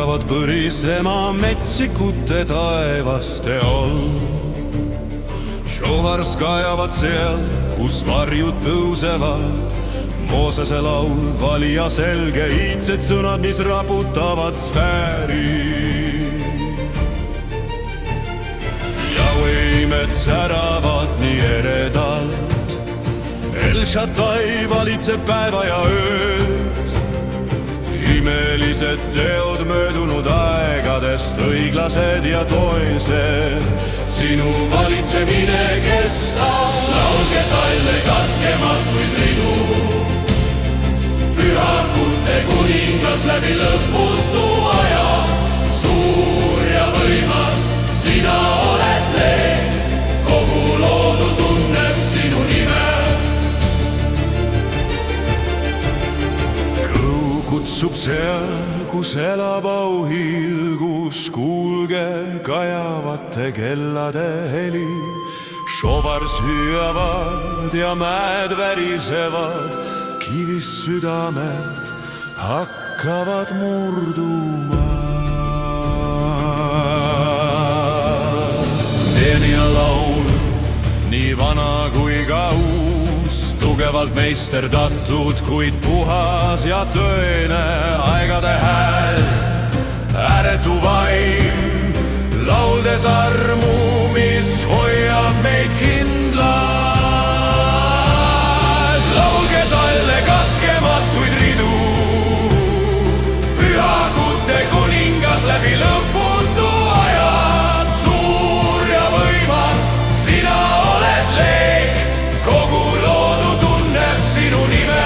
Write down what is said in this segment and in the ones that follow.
hakkavad põrisema metsikute taevaste all. Šovars kajavad seal, kus varjud tõusevad. Moosese laul, valija selge, iidsed sõnad, mis raputavad sfääri. Ja võimed säravad nii eredalt. El Shaddai valitseb päeva ja ööd. Imelised teod möödunud aegadest, õiglased ja toised. Sinu valitsemine kestab, laulge talle katkematuid ridu. Pühakute kuningas läbi lõputu aja, suur ja võimas, sina oled leeg, kogu loodu tunneb sinu nime. Kõu kutsub seal, kus elab auhiilgus, kuulge kajavate kellade heli. Šovars hüüavad ja mäed värisevad, kivist südamed hakkavad murduma. Teenija laul, nii vana kui ka uus, tugevalt meisterdatud, kuid puhas ja tõene aegade hääl. Ääretu vaim, lauldes armu, mis hoiab meid kindlalt. Laulge talle katkematuid ridu. Pühakute kuningas läbi lõputu aja, suur ja võimas, sina oled leek, kogu loodu tunneb sinu nime.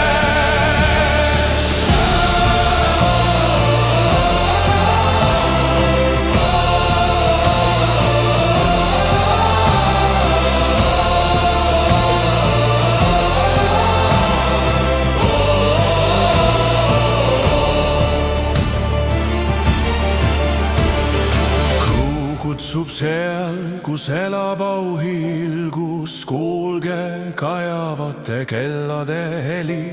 Kutsub seal, kus elab auhiilgus, kuulge kajavate kellade heli.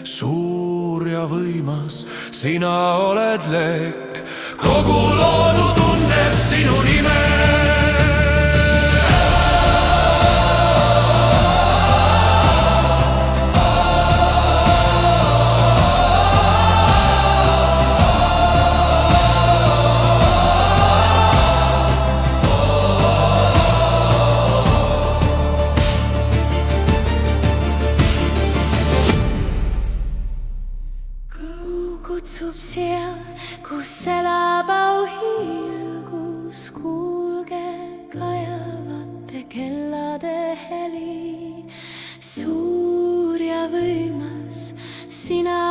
Suur ja võimas, sina oled leek, kogu loodu tunneb sinu nime. Kutsub seal, kus elab auhiilgus, kuulge kajavate kellade heli. Suur ja võimas, sina